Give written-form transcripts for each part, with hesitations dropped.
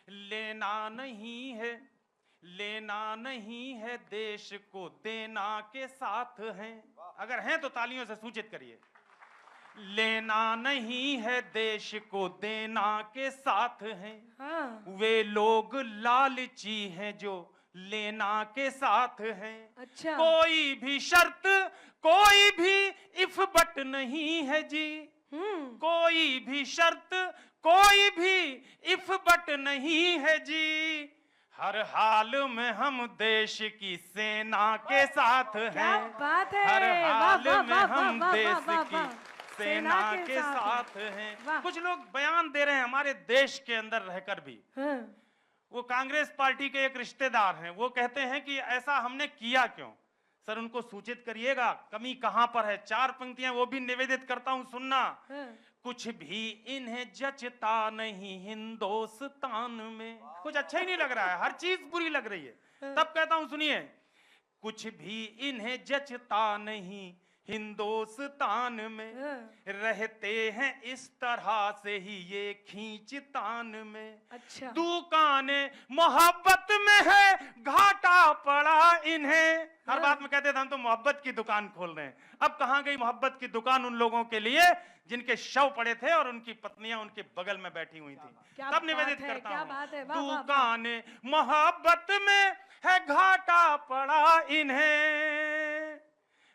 लेना नहीं है, लेना नहीं है, देश को देना के साथ हैं। अगर हैं तो तालियों से सूचित करिए। लेना नहीं है, देश को देना के साथ हैं। हाँ। वे लोग लालची हैं जो लेना के साथ हैं। अच्छा। कोई भी शर्त, कोई भी इफ बट नहीं है जी। कोई भी शर्त, कोई भी इफ बट नहीं है जी। हर हाल में हम देश की सेना के साथ हैं। क्या बात है। हर हाल वाह, में वाह, हम वाह, देश वाह, की वाह। सेना के साथ हैं। कुछ लोग बयान दे रहे हैं हमारे देश के अंदर रहकर भी। हाँ। वो कांग्रेस पार्टी के एक रिश्तेदार हैं, वो कहते हैं कि ऐसा हमने किया क्यों। सर उनको सूचित करिएगा कमी कहां पर है। 4 पंक्तियां वो भी निवेदित करता हूं, सुनना। हाँ। कुछ भी इन्हें जचता नहीं हिंदुस्तान में। कुछ अच्छा ही नहीं लग रहा है, हर चीज बुरी लग रही है। तब कहता हूं सुनिए, कुछ भी इन्हें जचता नहीं हिंदुस्तान में। रहते हैं इस तरह से ही ये खींचतान में। अच्छा। दुकाने मोहब्बत में है, घाटा पड़ा इन्हें। हर बात में कहते थे हम तो मोहब्बत की दुकान खोल रहे हैं। अब कहां गई मोहब्बत की दुकान उन लोगों के लिए जिनके शव पड़े थे और उनकी पत्नियां उनके बगल में बैठी हुई थी। तब निवेदित करता हूं, दुकाने मोहब्बत में है, घाटा पड़ा इन्हें।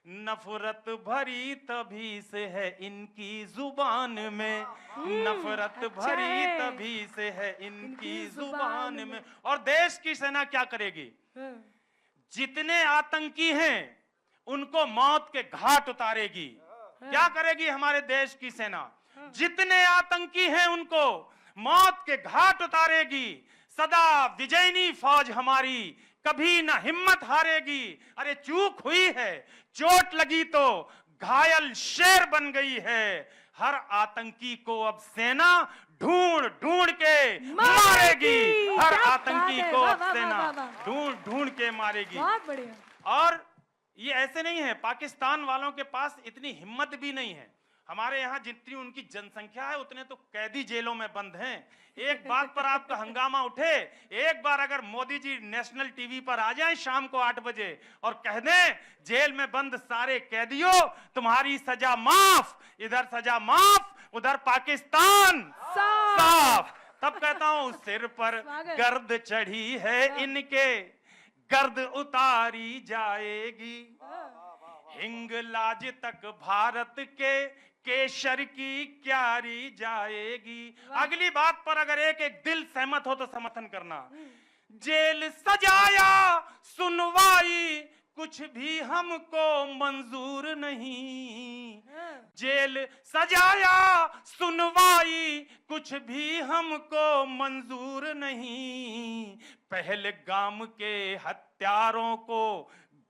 नफरत भरी तभी से है इनकी जुबान में। नफरत भरी तभी से है इनकी जुबान में। और देश की सेना क्या करेगी? जितने आतंकी हैं उनको मौत के घाट उतारेगी। क्या करेगी हमारे देश की सेना? जितने आतंकी हैं उनको मौत के घाट उतारेगी। सदा विजयनी फौज हमारी कभी ना हिम्मत हारेगी। अरे चूक हुई है, चोट लगी तो घायल शेर बन गई है। हर आतंकी को अब सेना ढूंढ ढूंढ के मारेगी। हर आतंकी को अब सेना ढूंढ ढूंढ के मारेगी। बहुत बढ़िया। और ये ऐसे नहीं है, पाकिस्तान वालों के पास इतनी हिम्मत भी नहीं है। हमारे यहाँ जितनी उनकी जनसंख्या है उतने तो कैदी जेलों में बंद हैं। एक बात पर आपका हंगामा उठे, एक बार अगर मोदी जी नेशनल टीवी पर आ जाएं शाम को 8 बजे और कह दें जेल में बंद सारे कैदियों तुम्हारी सजा माफ, इधर सजा माफ, उधर पाकिस्तान साफ, तब कहता हूं सिर पर गर्द चढ़ी है इनके, गर्द उतारी जाएगी। हिंगलाज तक भारत के केसर की क्यारी जाएगी। अगली बात पर अगर एक एक दिल सहमत हो तो समर्थन करना। जेल सजाया सुनवाई कुछ भी हमको मंजूर नहीं। जेल सजाया सुनवाई कुछ भी हमको मंजूर नहीं। पहलगाम के हत्यारों को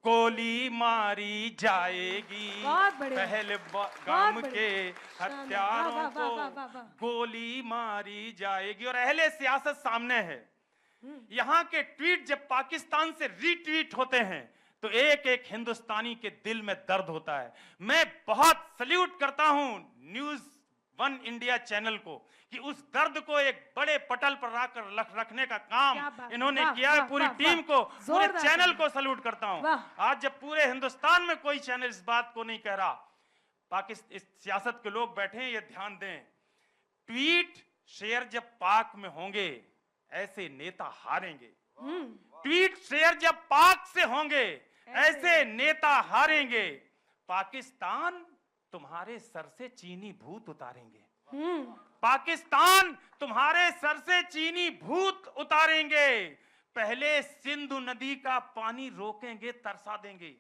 गोली मारी जाएगी। पहलगाम के हत्यारों को गोली मारी जाएगी। और अहले सियासत सामने है। यहाँ के ट्वीट जब पाकिस्तान से रीट्वीट होते हैं तो एक एक हिंदुस्तानी के दिल में दर्द होता है। मैं बहुत सल्यूट करता हूं न्यूज़ 1 इंडिया चैनल को कि उस दर्द को एक बड़े पटल पर रखने का काम इन्होंने किया है। पूरी टीम को, पूरे चैनल को सल्यूट करता हूं। आज जब पूरे हिंदुस्तान में कोई चैनल इस बात को नहीं कह रहा, पाकिस्तान इस सियासत के लोग बैठे हैं, ये ध्यान दें। ट्वीट शेयर जब पाक में होंगे ऐसे नेता हारेंगे। ट्वीट शेयर जब पाक से होंगे ऐसे नेता हारेंगे। पाकिस्तान तुम्हारे सर से चीनी भूत उतारेंगे। पाकिस्तान तुम्हारे सर से चीनी भूत उतारेंगे। पहले सिंधु नदी का पानी रोकेंगे, तरसा देंगे।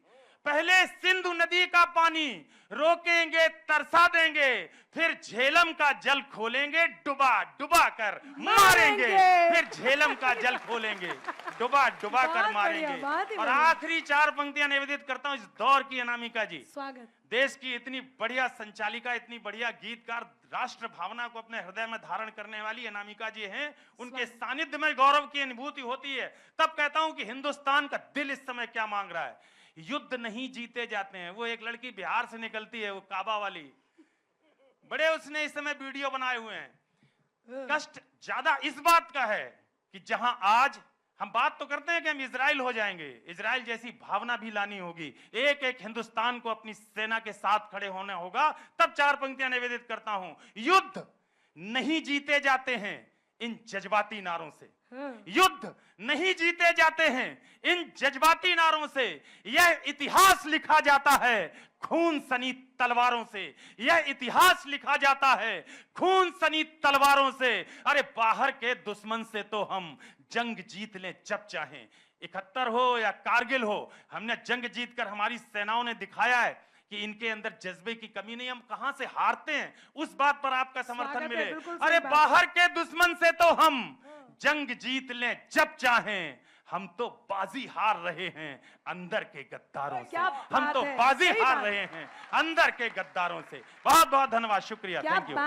पहले सिंधु नदी का पानी रोकेंगे, तरसा देंगे। फिर झेलम का जल खोलेंगे, डुबा डुबा कर मारेंगे। फिर झेलम का जल खोलेंगे, डुबा डुबा कर मारेंगे। और आखिरी 4 पंक्तियां निवेदित करता हूं इस दौर की अनामिका जी। स्वागत। देश की इतनी बढ़िया संचालिका, इतनी बढ़िया गीतकार, राष्ट्र भावना को अपने हृदय में धारण करने वाली अनामिका जी हैं। उनके सानिध्य में गौरव की अनुभूति होती है। तब कहता हूं कि हिंदुस्तान का दिल इस समय क्या मांग रहा है। युद्ध नहीं जीते जाते हैं। वो एक लड़की बिहार से निकलती है, वो काबा वाली, बड़े उसने इस समय वीडियो बनाए हुए हैं। कष्ट ज्यादा इस बात का है कि जहां आज हम बात तो करते हैं कि हम इजराइल हो जाएंगे, इजराइल जैसी भावना भी लानी होगी, एक एक हिंदुस्तान को अपनी सेना के साथ खड़े होना होगा। तब 4 पंक्तियां निवेदित करता हूं। युद्ध नहीं जीते जाते हैं इन जज्बाती नारों से, युद्ध नहीं जीते जाते हैं इन जज्बाती नारों से, यह इतिहास लिखा जाता है खून सनी तलवारों से, यह इतिहास लिखा जाता है खून सनी तलवारों से। अरे बाहर के दुश्मन से तो हम जंग जीत लें जब चाहें, 71 हो या कारगिल हो, हमने जंग जीतकर हमारी सेनाओं ने दिखाया है कि इनके अंदर जज्बे की कमी नहीं, हम कहां से हारते हैं, उस बात पर आपका समर्थन मिले। अरे बाहर के दुश्मन से तो हम जंग जीत लें जब चाहें, हम तो बाजी हार रहे हैं अंदर के गद्दारों से, हम तो बाजी हार रहे हैं अंदर के गद्दारों से। बहुत बहुत धन्यवाद, शुक्रिया, थैंक यू।